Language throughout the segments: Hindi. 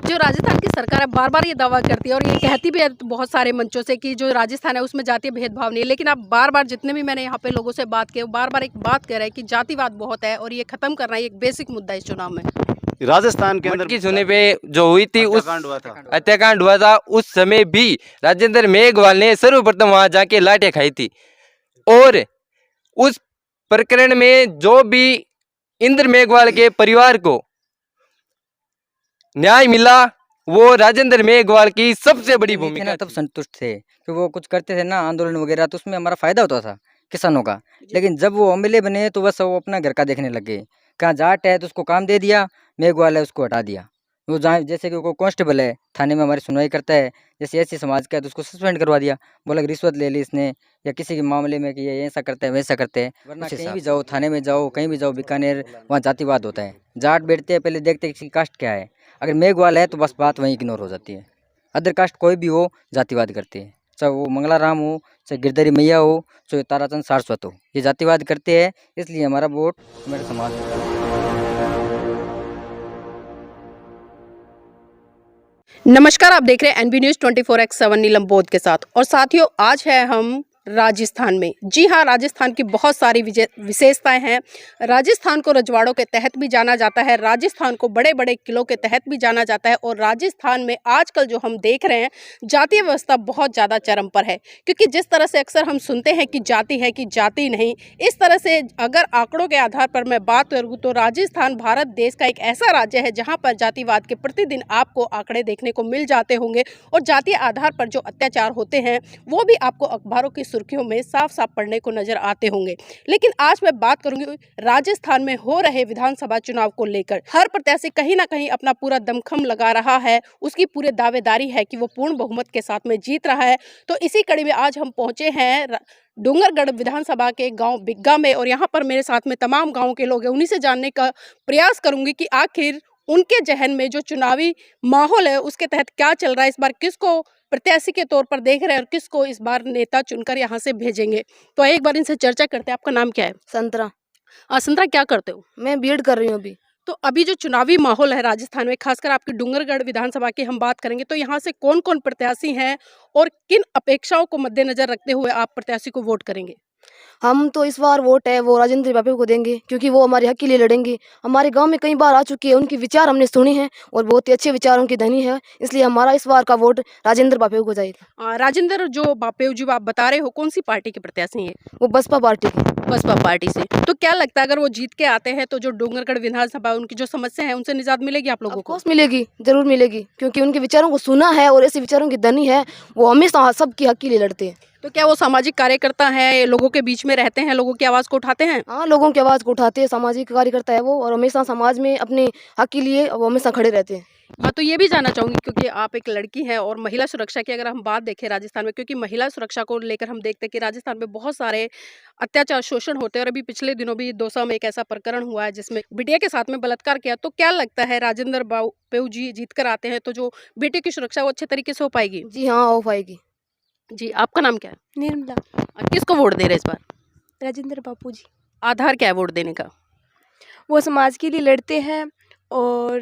जो राजस्थान की सरकार है बार-बार ये दावा करती है और ये कहती भी है बहुत सारे मंचों से कि जो राजस्थान है उसमें जातीय भेदभाव नहीं है, लेकिन आप बार-बार जितने भी मैंने यहाँ पे लोगों से बात की बार-बार एक बात कह रहे हैं कि जातिवाद बहुत है और ये खत्म करना है, एक बेसिक मुद्दा है इस चुनाव में। राजस्थान के अंदर मटकी सोने पे जो हुई थी उस हत्याकांड हुआ था, उस समय भी राजेंद्र मेघवाल ने सर्वप्रथम वहां जाके लाठियां खाई थी और उस प्रकरण में जो भी इंद्र मेघवाल के परिवार को न्याय मिला वो राजेंद्र मेघवाल की सबसे बड़ी भूमिका तब संतुष्ट थे कि वो कुछ करते थे ना आंदोलन वगैरह, तो उसमें हमारा फायदा होता था किसानों का। लेकिन जब वो एमएलए बने तो बस वो अपना घर का देखने लग गए। कहाँ जाट है तो उसको काम दे दिया, मेघवाल है उसको हटा दिया। वो जहाँ जैसे कि कोई कांस्टेबल है थाने में हमारी सुनवाई करता है, जैसे ऐसी समाज का है तो उसको सस्पेंड करवा दिया, बोला कि रिश्वत ले ली इसने, या किसी के मामले में कि ये ऐसा करते हैं वैसा करते हैं। वरना कहीं भी जाओ, थाने में जाओ, कहीं भी जाओ, बीकानेर, वहाँ जातिवाद होता है। जाट बैठते हैं पहले देखते हैं किसी कास्ट क्या है, अगर मेघवाल है तो बस बात वहीं इग्नोर हो जाती है। अदर कास्ट कोई भी हो जातिवाद करते हैं, चाहे वो मंगला राम हो, चाहे गिरधारी मैया हो, चाहे ताराचंद सारस्वत हो, ये जातिवाद करते हैं। इसलिए हमारा वोट हमारे समाज में। नमस्कार, आप देख रहे हैं एनबी न्यूज़ 24x7 नीलम बोध के साथ। और साथियों, आज है हम राजस्थान में। जी हाँ, राजस्थान की बहुत सारी विशेषताएं हैं। राजस्थान को रजवाड़ों के तहत भी जाना जाता है, राजस्थान को बड़े बड़े किलों के तहत भी जाना जाता है। और राजस्थान में आजकल जो हम देख रहे हैं, जातीय व्यवस्था बहुत ज़्यादा चरम पर है। क्योंकि जिस तरह से अक्सर हम सुनते हैं कि जाति है कि जाति नहीं, इस तरह से अगर आंकड़ों के आधार पर मैं बात करूँ तो राजस्थान भारत देश का एक ऐसा राज्य है जहाँ पर जातिवाद के प्रतिदिन आपको आंकड़े देखने को मिल जाते होंगे। और जातीय आधार पर जो अत्याचार होते हैं वो भी आपको अखबारों की सुर्खियों में साफ साफ पढ़ने को नजर आते होंगे। लेकिन आज मैं बात करूंगी राजस्थान में हो रहे विधानसभा चुनाव को लेकर। हर प्रत्याशी कहीं ना कहीं अपना पूरा दमखम लगा रहा है, उसकी पूरे दावेदारी है कि वो पूर्ण बहुमत के साथ में जीत रहा है। तो इसी कड़ी में आज हम पहुंचे हैं डूंगरगढ़ विधानसभा के गांव बिग्गा में, और यहाँ पर मेरे साथ में तमाम गाँव के लोग हैं। उन्हीं से जानने का प्रयास करूंगी कि आखिर उनके जहन में जो चुनावी माहौल है उसके तहत क्या चल रहा है, इस बार किसको प्रत्याशी के तौर पर देख रहे हैं और किसको इस बार नेता चुनकर यहाँ से भेजेंगे। तो एक बार इनसे चर्चा करते हैं। आपका नाम क्या है? संतरा। संतरा, क्या करते हो? मैं बीएड कर रही हूँ अभी। तो अभी जो चुनावी माहौल है राजस्थान में, खासकर आपकी डूंगरगढ़ विधानसभा की हम बात करेंगे, तो यहाँ से कौन कौन प्रत्याशी हैं और किन अपेक्षाओं को मद्देनजर रखते हुए आप प्रत्याशी को वोट करेंगे? हम तो इस बार वोट है वो राजेंद्र बापू को देंगे, क्योंकि वो हमारे हक के लिए लड़ेंगे। हमारे गांव में कई बार आ चुके हैं, उनके विचार हमने सुने हैं और बहुत ही अच्छे विचारों की धनी है। इसलिए हमारा इस बार का वोट राजेंद्र बापू को जाएगा। राजेंद्र जो बापू जी आप बता रहे हो, कौन सी पार्टी के प्रत्याशी हैं? वो बसपा पार्टी की। बसपा पार्टी से। तो क्या लगता है अगर वो जीत के आते हैं तो जो डूंगरगढ़ विधानसभा उनकी जो समस्या है उनसे निजात मिलेगी आप लोगों को? मिलेगी, जरूर मिलेगी, क्योंकि उनके विचारों को सुना है और ऐसे विचारों की धनी है। वो हमेशा सबकी हक के लिए लड़ते हैं। तो क्या वो सामाजिक कार्यकर्ता है, लोगों के बीच में रहते हैं, लोगों की आवाज़ को उठाते हैं? हाँ, लोगों की आवाज़ को उठाते हैं, सामाजिक कार्यकर्ता है वो, और हमेशा समाज में अपने हक के लिए वो हमेशा खड़े रहते हैं। हाँ, तो ये भी जानना चाहूँगी क्योंकि आप एक लड़की हैं और महिला सुरक्षा की अगर हम बात देखें राजस्थान में, क्योंकि महिला सुरक्षा को लेकर हम देखते हैं कि राजस्थान में बहुत सारे अत्याचार शोषण होते हैं। और अभी पिछले दिनों भी दौसा में एक ऐसा प्रकरण हुआ है जिसमें बिटिया के साथ में बलात्कार किया। तो क्या लगता है राजेंद्र बापू जी जीत कर आते हैं तो जो बेटे की सुरक्षा वो अच्छे तरीके से हो पाएगी? जी हाँ, हो पाएगी। जी, आपका नाम क्या है? निर्मला। किसको वोट दे रहे हैं इस बार? राजेंद्र बापू जी। आधार क्या है वोट देने का? वो समाज के लिए लड़ते हैं और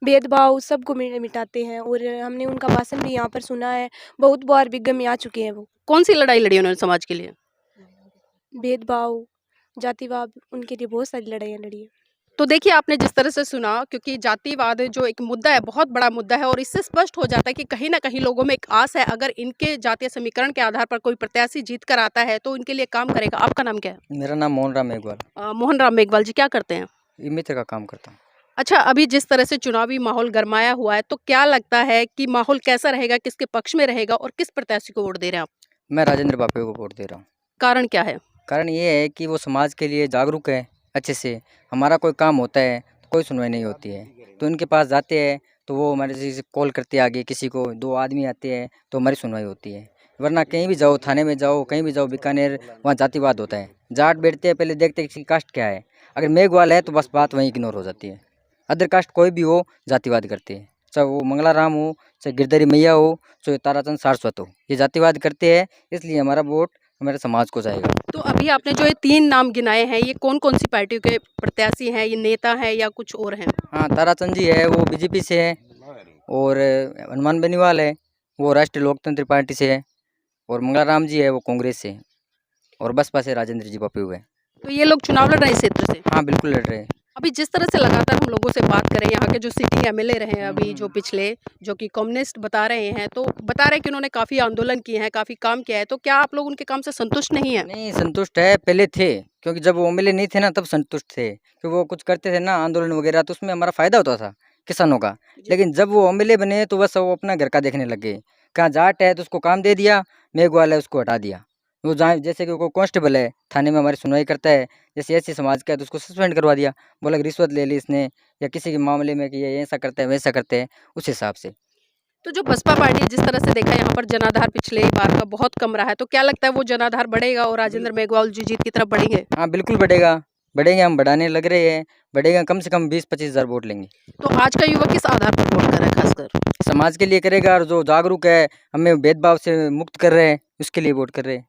भेदभाव सबको मिटाते हैं। और हमने उनका भाषण भी यहाँ पर सुना है, बहुत बार बिग्गा में आ चुके हैं वो। कौन सी लड़ाई लड़ी उन्होंने समाज के लिए? भेदभाव, जातिवाद, उनके लिए बहुत सारी लड़ाइयाँ लड़ी है। तो देखिए, आपने जिस तरह से सुना, क्योंकि जातिवाद जो एक मुद्दा है, बहुत बड़ा मुद्दा है और इससे स्पष्ट हो जाता है कि कहीं ना कहीं लोगों में एक आस है, अगर इनके जातीय समीकरण के आधार पर कोई प्रत्याशी जीत कर आता है तो इनके लिए काम करेगा। आपका नाम क्या है? मेरा नाम मोहन राम मेघवाल। मोहन राम मेघवाल जी, क्या करते हैं? ये मित्र का काम करता हूँ। अच्छा, अभी जिस तरह से चुनावी माहौल गरमाया हुआ है, तो क्या लगता है कि माहौल कैसा रहेगा, किसके पक्ष में रहेगा और किस प्रत्याशी को वोट दे रहे हैं आप? मैं राजेंद्र बापू को वोट दे रहा हूँ। कारण क्या है? कारण ये है कि वो समाज के लिए जागरूक है अच्छे से। हमारा कोई काम होता है तो कोई सुनवाई नहीं होती है, तो उनके पास जाते हैं तो वो हमारे से कॉल करते हैं, आगे किसी को 2 आदमी आते हैं तो हमारी सुनवाई होती है। वरना कहीं भी जाओ, थाने में जाओ, कहीं भी जाओ, बीकानेर, वहाँ जातिवाद होता है। जाट बैठते हैं पहले देखते हैं किसी कास्ट क्या है, अगर मेघवाल है तो बस बात वहीं इग्नोर हो जाती है। अदर कास्ट कोई भी हो जातिवाद करते हैं, चाहे वो मंगला राम हो, चाहे गिरधारी मैया हो, चाहे ताराचंद सारस्वत हो, ये जातिवाद करते हैं। इसलिए हमारा वोट हमारे समाज को जाएगा। तो अभी आपने जो ये 3 नाम गिनाए हैं, ये कौन कौन सी पार्टियों के प्रत्याशी हैं? ये नेता हैं या कुछ और हैं? हाँ, ताराचंद जी है वो बीजेपी से है, और हनुमान बेनीवाल है, वो राष्ट्रीय लोकतंत्र पार्टी से है, और मंगलाराम जी है, वो कांग्रेस से है, और बसपा से राजेंद्र जी पप्पू है। तो ये लोग चुनाव लड़ रहे हैं इस क्षेत्र से। हाँ बिल्कुल लड़ रहे हैं। अभी जिस तरह से लगातार हम लोगों से बात करें, यहाँ के जो सिटिंग एमएलए रहे हैं अभी जो पिछले, जो कि कम्युनिस्ट बता रहे हैं, तो बता रहे हैं कि उन्होंने काफ़ी आंदोलन किए हैं, काफ़ी काम किया है, तो क्या आप लोग उनके काम से संतुष्ट नहीं हैं? नहीं संतुष्ट है, पहले थे, क्योंकि जब वो एमएलए नहीं थे ना तब संतुष्ट थे, कि वो कुछ करते थे ना आंदोलन वगैरह, तो उसमें हमारा फायदा होता था किसानों का। लेकिन जब वो एमएलए बने तो बस वो अपना घर का देखने लग गए। कहाँ जाट है तो उसको काम दे दिया, मेघवाल है उसको हटा दिया। वो जहाँ जैसे कि कोई कांस्टेबल है थाने में हमारी सुनवाई करता है, जैसे एससी समाज का है तो उसको सस्पेंड करवा दिया, बोला कि रिश्वत ले ली इसने, या किसी के मामले में कि ये ऐसा करते हैं वैसा करते हैं, उस हिसाब से। तो जो बसपा पार्टी जिस तरह से देखा यहाँ पर जनाधार पिछले बार का बहुत कम रहा है, तो क्या लगता है वो जनाधार बढ़ेगा और राजेंद्र मेघवाल जी जीत की तरफ बढ़ेंगे? हाँ बिल्कुल बढ़ेगा, बढ़ेंगे, हम बढ़ाने लग रहे हैं, बढ़ेगा, कम से कम 20-25 हज़ार वोट लेंगे। तो आज का युवा किस आधार पर वोट कर रहा है खासकर? समाज के लिए करेगा, और जो जागरूक है, हमें भेदभाव से मुक्त कर रहे हैं, उसके लिए वोट कर रहे हैं।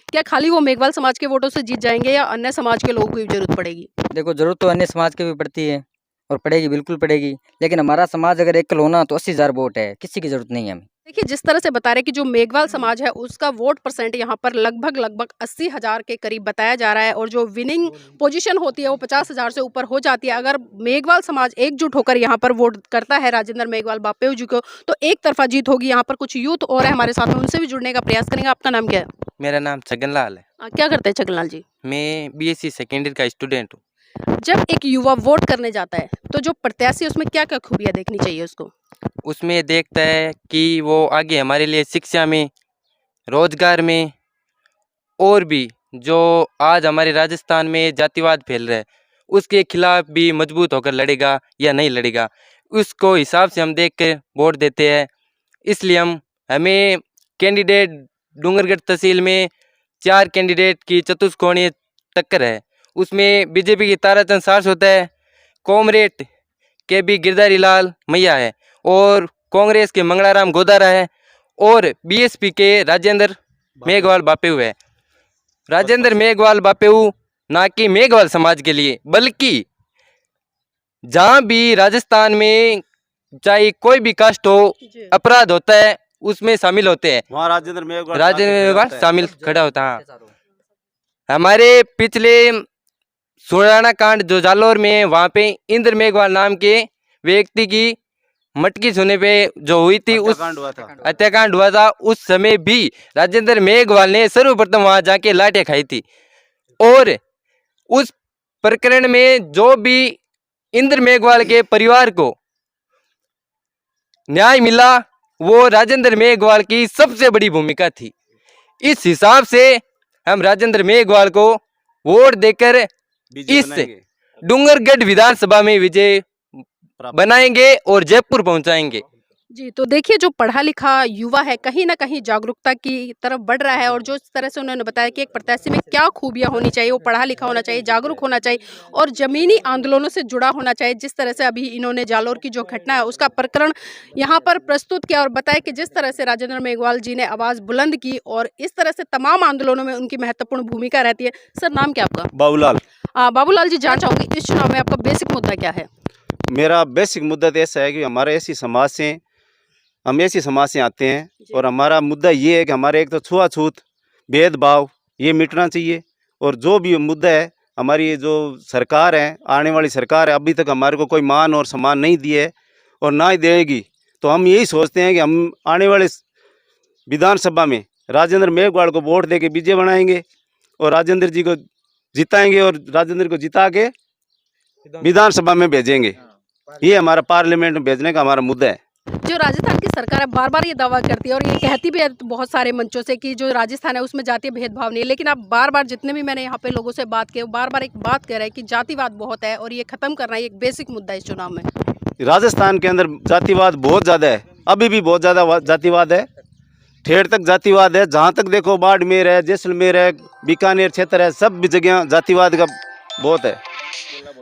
क्या खाली वो मेघवाल समाज के वोटों से जीत जाएंगे या अन्य समाज के लोगों की भी जरूरत पड़ेगी? देखो जरूरत तो अन्य समाज की भी पड़ती है, और पड़ेगी, बिल्कुल पड़ेगी, लेकिन हमारा समाज अगर एकल होना तो 80 हज़ार वोट है, किसी की जरूरत नहीं है हमें। देखिए जिस तरह से बता रहे हैं कि जो मेघवाल समाज है उसका वोट परसेंट यहाँ पर लगभग 80,000 के करीब बताया जा रहा है, और जो विनिंग पोजीशन होती है वो 50,000 से ऊपर हो जाती है। अगर मेघवाल समाज एकजुट होकर यहाँ पर वोट करता है राजेंद्र मेघवाल बापेऊ जी को, तो एक तरफा जीत होगी। यहाँ पर कुछ यूथ और है हमारे साथ में, उनसे भी जुड़ने का प्रयास करेंगे। आपका नाम क्या है? मेरा नाम छगनलाल है। क्या करते हैं छगनलाल जी? मैं बीएससी सेकेंड ईयर का स्टूडेंट हूँ। जब एक युवा वोट करने जाता है तो जो प्रत्याशी उसमें क्या क्या खूबियाँ देखनी चाहिए उसको? उसमें देखता है कि वो आगे हमारे लिए शिक्षा में, रोजगार में, और भी जो आज हमारे राजस्थान में जातिवाद फैल रहा है उसके खिलाफ भी मजबूत होकर लड़ेगा या नहीं लड़ेगा, उसको हिसाब से हम देख कर वोट देते हैं। इसलिए हमें कैंडिडेट डूंगरगढ़ तहसील में 4 कैंडिडेट की चतुष्कोणीय टक्कर है। उसमें बीजेपी की ताराचंद सारस होता है, कॉमरेड के बी गिरधारी लाल मैया है, और कांग्रेस के मंगलाराम गोदारा है, और बीएसपी के राजेंद्र मेघवाल बापेऊ है। राजेंद्र मेघवाल बापेऊ ना कि मेघवाल समाज के लिए, बल्कि जहाँ भी राजस्थान में चाहे कोई भी कास्ट हो, अपराध होता है उसमें शामिल होते हैं, वहाँ राजेंद्र मेघवाल शामिल खड़ा होता है। हमारे पिछले सुराना कांड जो जालोर में है, वहाँ पे इंद्र मेघवाल नाम के व्यक्ति की मटकी सोने पे जो हुई थी, उस हत्याकांड हुआ था, उस समय भी राजेंद्र मेघवाल ने सर्वप्रथम वहां जाके लाठियां खाई थी, और उस प्रकरण में जो भी इंद्र मेघवाल के परिवार को न्याय मिला वो राजेंद्र मेघवाल की सबसे बड़ी भूमिका थी। इस हिसाब से हम राजेंद्र मेघवाल को वोट देकर इस डूंगरगढ़ विधानसभा में विजय बनाएंगे और जयपुर पहुंचाएंगे। जी, तो देखिए जो पढ़ा लिखा युवा है कहीं ना कहीं जागरूकता की तरफ बढ़ रहा है, और जो इस तरह से उन्होंने बताया कि एक प्रत्याशी में क्या खूबियां होनी चाहिए, वो पढ़ा लिखा होना चाहिए, जागरूक होना चाहिए, और ज़मीनी आंदोलनों से जुड़ा होना चाहिए। जिस तरह से अभी इन्होंने जालोर की जो घटना है उसका प्रकरण यहाँ पर प्रस्तुत किया और बताया कि जिस तरह से राजेंद्र मेघवाल जी ने आवाज़ बुलंद की, और इस तरह से तमाम आंदोलनों में उनकी महत्वपूर्ण भूमिका रहती है। सर नाम क्या आपका? बाबूलाल। बाबूलाल जी, जानना चाहूँगी इस चुनाव में आपका बेसिक मुद्दा क्या है? मेरा बेसिक मुद्दा तो ऐसा है कि हमारे हम ऐसी समाज से आते हैं, और हमारा मुद्दा ये है कि हमारे एक तो छुआछूत भेदभाव ये मिटना चाहिए, और जो भी मुद्दा है हमारी ये जो सरकार है, आने वाली सरकार है, अभी तक हमारे को कोई मान और सम्मान नहीं दिए है और ना ही देगी। तो हम यही सोचते हैं कि हम आने वाले विधानसभा में राजेंद्र मेघवाल को वोट दे के विजय बनाएंगे, और राजेंद्र जी को जिताएंगे, और राजेंद्र को जिता के विधानसभा में भेजेंगे। ये हमारा पार्लियामेंट में भेजने का हमारा मुद्दा है। जो राजस्थान की सरकार है बार बार ये दावा करती है और ये कहती भी है बहुत सारे मंचों से कि जो राजस्थान है उसमें जातीय भेदभाव नहीं है, लेकिन आप बार बार जितने भी मैंने यहाँ पे लोगों से बात की, बार बार एक बात कह रहे हैं कि जातिवाद बहुत है और ये खत्म करना है, एक बेसिक मुद्दा है इस चुनाव में। राजस्थान के अंदर जातिवाद बहुत ज़्यादा है, अभी भी बहुत ज़्यादा जातिवाद है, ठेठ तक जातिवाद है। जहाँ तक देखो बाड़मेर है, जैसलमेर है, बीकानेर क्षेत्र है, सब भी जगह जातिवाद का बहुत है।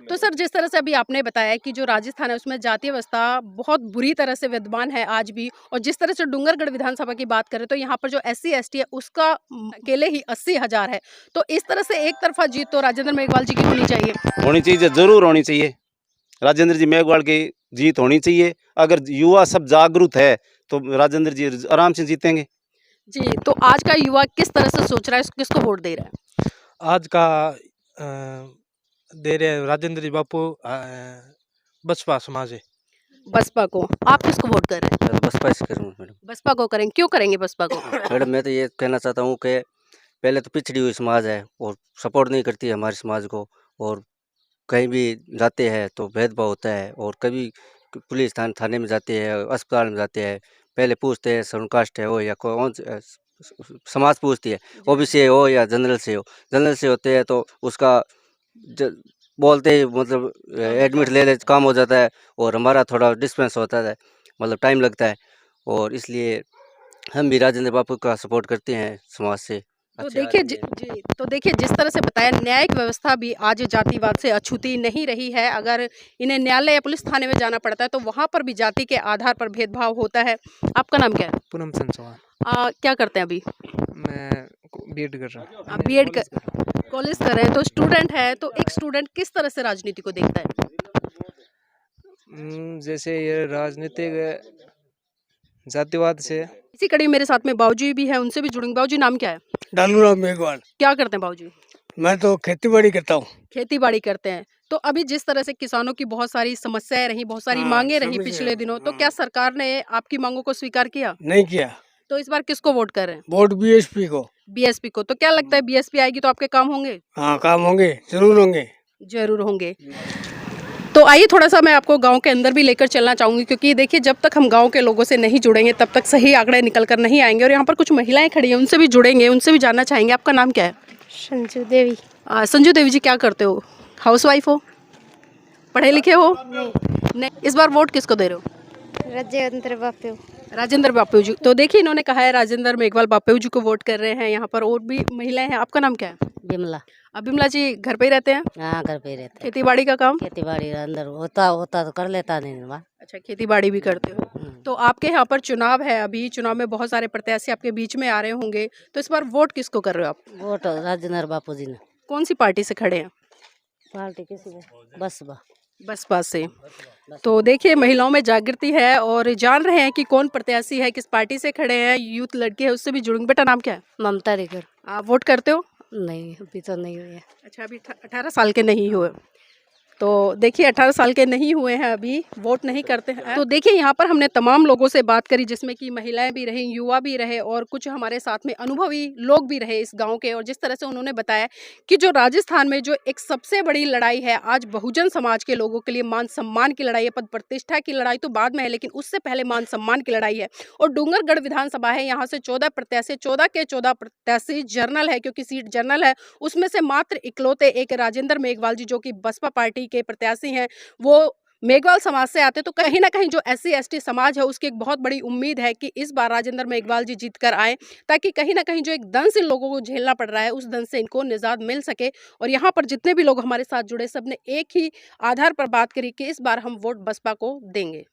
तो सर जिस तरह से अभी आपने बताया कि जो राजस्थान है उसमें जातीय व्यवस्था बहुत बुरी तरह से विद्यमान है आज भी, और जिस तरह से डूंगरगढ़ विधानसभा की बात करें तो यहाँ पर जो SC ST है उसका अकेले ही 80,000 है, तो इस तरह से एक तरफा जीत तो राजेंद्र मेघवाल जी की होनी चाहिए। जरूर होनी चाहिए। राजेंद्र जी मेघवाल की जीत होनी चाहिए। अगर युवा सब जागरूक है तो राजेंद्र जी आराम से जीतेंगे। जी, तो आज का युवा किस तरह से सोच रहा है, किसको वोट दे रहा है? आज का दे रहे हैं राजेंद्र जी बापू बसपा समाज है। बसपा को। आप किसको वोट कर रहे हैं? मैं तो बसपा से करूँ मैडम। बसपा को करेंगे, क्यों करेंगे बसपा को? मैडम मैं तो ये कहना चाहता हूँ कि पहले तो पिछड़ी हुई समाज है और सपोर्ट नहीं करती है हमारे समाज को, और कहीं भी जाते हैं तो भेदभाव होता है, और कभी पुलिस थाने में जाते हैं, अस्पताल में जाते हैं, पहले पूछते हैं सर्ण कास्ट है हो या कौन समाज पूछती है, ओबीसी हो या जनरल से हो। जनरल से होते हैं तो उसका बोलते ही मतलब एडमिट ले काम हो जाता है, और हमारा थोड़ा डिस्पेंस होता है, मतलब टाइम लगता है, और इसलिए हम भी राजेंद्र बापू का सपोर्ट करते हैं समाज से। तो अच्छे देखिए आदमी हैं। जी, तो देखिए जिस तरह से बताया, न्यायिक व्यवस्था भी आज जातिवाद से अछूती नहीं रही है। अगर इन्हें न्यायालय या पुलिस थाने में जाना पड़ता है तो वहाँ पर भी जाति के आधार पर भेदभाव होता है। आपका नाम क्या है? पूनम चंद चौहान। क्या करते हैं अभी? मैं बीएड कर रहा हूँ। आप बीएड कर कॉलेज कर रहे हैं, तो स्टूडेंट है, तो एक स्टूडेंट किस तरह से राजनीति को देखता है? जैसे ये राजनीतिक जातिवाद से। इसी कड़ी में मेरे साथ में बाबूजी भी है, उनसे भी जुड़ेंगे। बाबूजी नाम क्या है? डालूराम मेघवाल। क्या करते हैं बाबूजी? मैं तो खेती बाड़ी करता हूँ। खेती बाड़ी करते हैं। तो अभी जिस तरह से किसानों की बहुत सारी समस्याएं रही, बहुत सारी हाँ, मांगे रही समझ पिछले गया। दिनों, तो हाँ। क्या सरकार ने आपकी मांगों को स्वीकार किया? नहीं किया। तो इस बार किसको वोट कर रहे हैं? वोट बीएसपी को। बीएसपी को। तो क्या लगता है बीएसपी आएगी तो आपके काम होंगे? हाँ, काम होंगे, जरूर होंगे। जरूर होंगे। तो आइए थोड़ा सा मैं आपको गांव के अंदर भी लेकर चलना चाहूंगी, क्योंकि देखिए जब तक हम गांव के लोगों से नहीं जुड़ेंगे तब तक सही आंकड़े निकल कर नहीं आएंगे। और यहाँ पर कुछ महिलाएं खड़ी हैं, उनसे भी जुड़ेंगे, उनसे भी जानना चाहेंगे। आपका नाम क्या है? संजू देवी। संजू देवी जी, क्या करते हो? हाउसवाइफ हो? पढ़े लिखे हो? नहीं। इस बार वोट किसको दे रहे हो? राजेंद्र बापू। राजेंद्र बापू जी। तो देखिए इन्होंने कहा है राजेंद्र मेघवाल बापू जी को वोट कर रहे हैं। यहाँ पर और भी महिलाएं हैं। आपका नाम क्या है? बिमला। बिमला जी, घर पे ही रहते हैं? हाँ, घर पे ही रहते हैं। खेती बाड़ी का काम? खेती बाड़ी अंदर होता तो कर लेता नहीं वहाँ। अच्छा, खेती बाड़ी भी करते हो। तो आपके यहाँ पर चुनाव है, अभी चुनाव में बहुत सारे प्रत्याशी आपके बीच में आ रहे होंगे, तो इस बार वोट किसको कर रहे हो आप? वोट राजेंद्र बापू जी ने। कौन सी पार्टी से खड़े हैं? पार्टी किसी ने बसपा। बसपा से। तो देखिए महिलाओं में जागृति है और जान रहे हैं कि कौन प्रत्याशी है, किस पार्टी से खड़े हैं। यूथ लड़के है, उससे भी जुड़ेंगे। बेटा नाम क्या है? ममता रेगर। आप वोट करते हो? नहीं, अभी तो नहीं हुई है। अच्छा, अभी 18 साल के नहीं हुए। तो देखिए 18 साल के नहीं हुए हैं, अभी वोट नहीं करते हैं। तो देखिए यहाँ पर हमने तमाम लोगों से बात करी, जिसमें कि महिलाएं भी रहीं, युवा भी रहे और कुछ हमारे साथ में अनुभवी लोग भी रहे इस गांव के। और जिस तरह से उन्होंने बताया कि जो राजस्थान में जो एक सबसे बड़ी लड़ाई है आज बहुजन समाज के लोगों के लिए, मान सम्मान की लड़ाई है। पद प्रतिष्ठा की लड़ाई तो बाद में है, लेकिन उससे पहले मान सम्मान की लड़ाई है। और डूंगरगढ़ विधानसभा है, यहाँ से 14 प्रत्याशी, 14 के 14 प्रत्याशी जर्नल है, क्योंकि सीट जर्नल है। उसमें से मात्र इकलौते एक राजेंद्र मेघवाल जी, जो कि बसपा पार्टी के प्रत्याशी हैं, वो मेघवाल समाज से आते। तो कहीं ना कहीं जो SC ST समाज है उसकी एक बहुत बड़ी उम्मीद है कि इस बार राजेंद्र मेघवाल जी जीत कर आए, ताकि कहीं ना कहीं जो एक दंश इन लोगों को झेलना पड़ रहा है उस दंश से इनको निजात मिल सके। और यहाँ पर जितने भी लोग हमारे साथ जुड़े, सबने एक ही आधार पर बात करी कि इस बार हम वोट बसपा को देंगे।